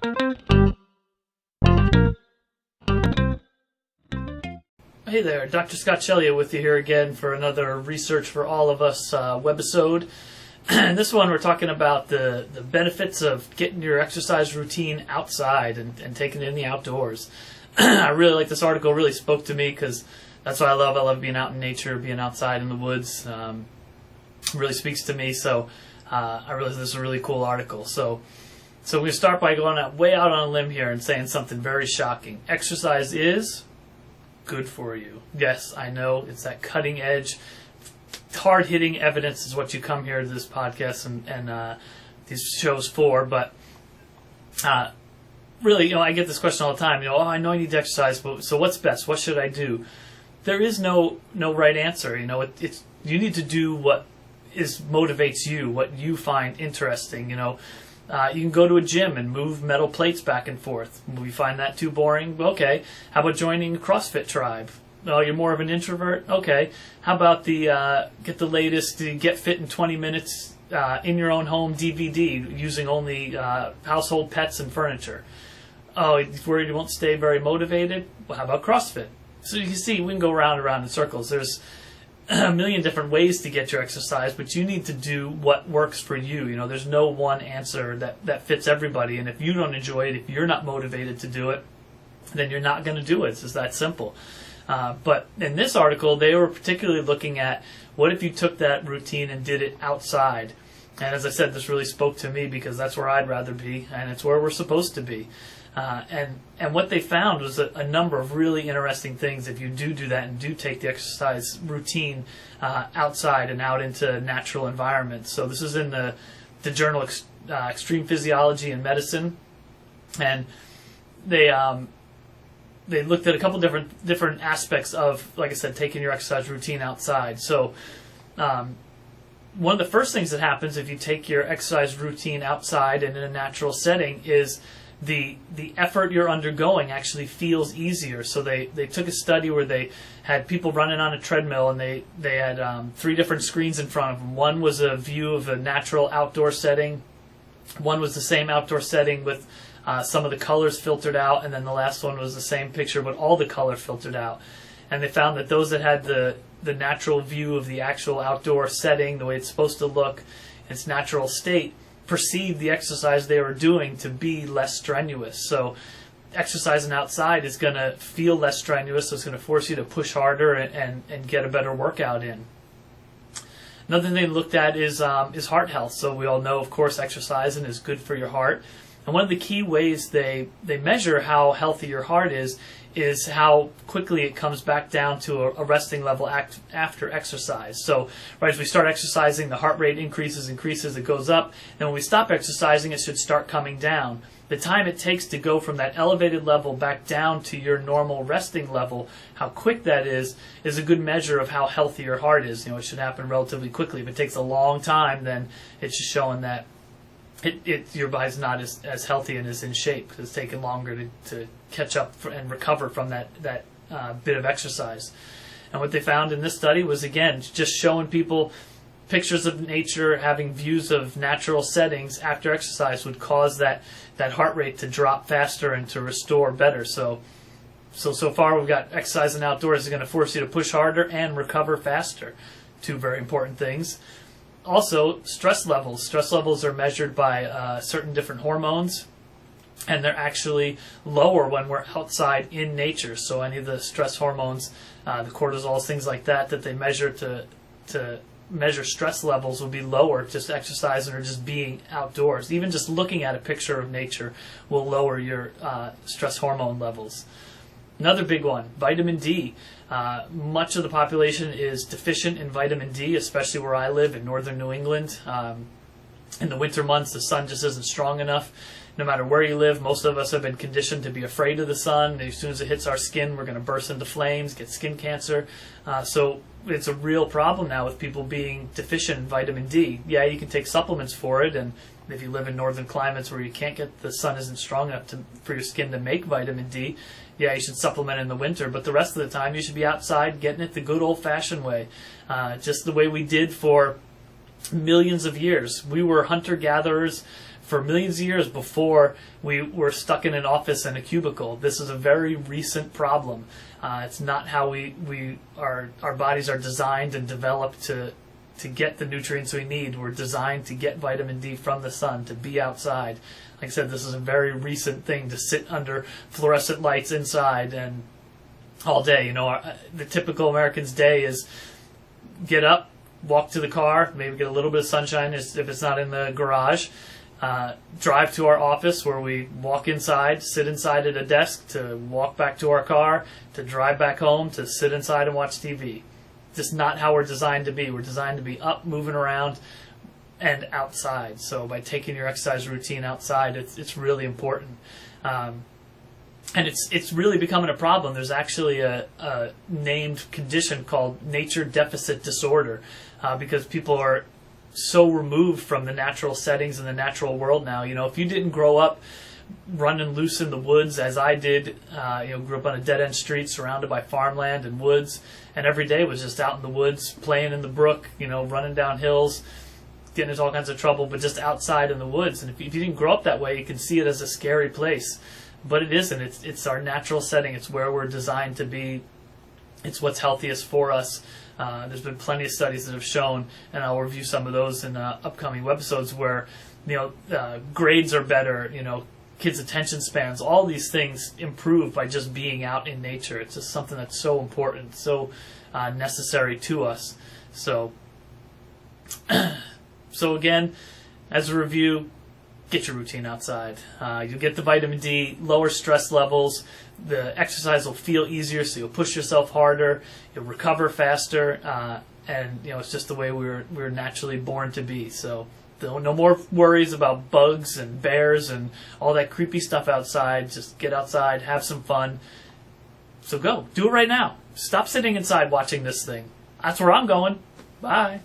Hey there, Dr. Scott Shelley with you here again for another Research for All of Us webisode. And this one we're talking about the benefits of getting your exercise routine outside and taking it in the outdoors. I really like this article, really spoke to me because that's what I love. I love being out in nature, being outside in the woods. Really speaks to me, so I realize this is a really cool article. So we're going to start by going way out on a limb here and saying something very shocking. Exercise is good for you. Yes, I know it's that cutting edge, hard-hitting evidence is what you come here to this podcast and these shows for, but really, I get this question all the time. I know I need to exercise, but so what's best? What should I do? There is no right answer. It's you need to do what motivates you, what you find interesting. You can go to a gym and move metal plates back and forth. We find that too boring? Okay. How about joining a CrossFit tribe? Oh, you're more of an introvert? Okay. How about get the latest Get Fit in 20 Minutes in your own home DVD using only household pets and furniture? Oh, you're worried you won't stay very motivated? Well, how about CrossFit? So you can see we can go round and round in circles. There's a million different ways to get your exercise, but you need to do what works for you. There's no one answer that fits everybody, and if you don't enjoy it, if you're not motivated to do it, then you're not going to do it. It's just that simple. But in this article, they were particularly looking at what if you took that routine and did it outside. And as I said, this really spoke to me because that's where I'd rather be, and it's where we're supposed to be. And what they found was a number of really interesting things if you do that and do take the exercise routine outside and out into natural environments. So this is in the journal Extreme Physiology and Medicine, and they looked at a couple different aspects of, like I said, taking your exercise routine outside. So one of the first things that happens if you take your exercise routine outside and in a natural setting is the effort you're undergoing actually feels easier. So they took a study where they had people running on a treadmill, and they had 3 different screens in front of them. One was a view of a natural outdoor setting. One was the same outdoor setting with some of the colors filtered out, and then the last one was the same picture but all the color filtered out. And they found that those that had the natural view of the actual outdoor setting, the way it's supposed to look, its natural state, perceived the exercise they were doing to be less strenuous. So exercising outside is going to feel less strenuous, so it's going to force you to push harder and get a better workout in. Another thing they looked at is heart health. So we all know, of course, exercising is good for your heart. And one of the key ways they measure how healthy your heart is how quickly it comes back down to a resting level after exercise. So right as we start exercising, the heart rate increases, it goes up. And when we stop exercising, it should start coming down. The time it takes to go from that elevated level back down to your normal resting level, how quick that is a good measure of how healthy your heart is. It should happen relatively quickly. If it takes a long time, then it's just showing that your body's not as healthy and as in shape because it's taken longer to catch up and recover from that bit of exercise. And what they found in this study was, again, just showing people pictures of nature, having views of natural settings after exercise would cause that heart rate to drop faster and to restore better. So far we've got exercising outdoors is going to force you to push harder and recover faster. 2 very important things. Also, stress levels. Stress levels are measured by certain different hormones, and they're actually lower when we're outside in nature. So any of the stress hormones, the cortisols, things like that they measure to measure stress levels will be lower just exercising or just being outdoors. Even just looking at a picture of nature will lower your stress hormone levels. Another big one, vitamin D. Much of the population is deficient in vitamin D, especially where I live in northern New England. In the winter months, the sun just isn't strong enough. No matter where you live, most of us have been conditioned to be afraid of the sun. As soon as it hits our skin, we're going to burst into flames, get skin cancer. So it's a real problem now with people being deficient in vitamin D. Yeah, you can take supplements for it, and if you live in northern climates where you can't get, the sun isn't strong enough for your skin to make vitamin D, yeah, you should supplement in the winter. But the rest of the time, you should be outside getting it the good old-fashioned way, just the way we did for millions of years. We were hunter-gatherers for millions of years before we were stuck in an office and a cubicle. This is a very recent problem. It's not how our bodies are designed and developed to get the nutrients we need. We're designed to get vitamin D from the sun, to be outside. Like I said, this is a very recent thing, to sit under fluorescent lights inside and all day. You know, the typical American's day is get up, walk to the car, maybe get a little bit of sunshine if it's not in the garage, drive to our office where we walk inside, sit inside at a desk, to walk back to our car, to drive back home, to sit inside and watch TV. Just not how we're designed to be. We're designed to be up, moving around, and outside. So by taking your exercise routine outside, it's really important. And it's really becoming a problem. There's actually a named condition called nature deficit disorder, because people are so removed from the natural settings and the natural world now. You know, if you didn't grow up running loose in the woods as I did, grew up on a dead-end street surrounded by farmland and woods, and every day was just out in the woods, playing in the brook, running down hills, getting into all kinds of trouble, but just outside in the woods. And if you didn't grow up that way, you can see it as a scary place. But it isn't. It's our natural setting. It's where we're designed to be. It's what's healthiest for us. There's been plenty of studies that have shown, and I'll review some of those in upcoming webisodes, where grades are better. Kids' attention spans. All these things improve by just being out in nature. It's just something that's so important, so necessary to us. So again, as a review, get your routine outside. You'll get the vitamin D, lower stress levels. The exercise will feel easier, so you'll push yourself harder. You'll recover faster, and it's just the way we're naturally born to be. So no more worries about bugs and bears and all that creepy stuff outside. Just get outside, have some fun. So go, do it right now. Stop sitting inside watching this thing. That's where I'm going. Bye.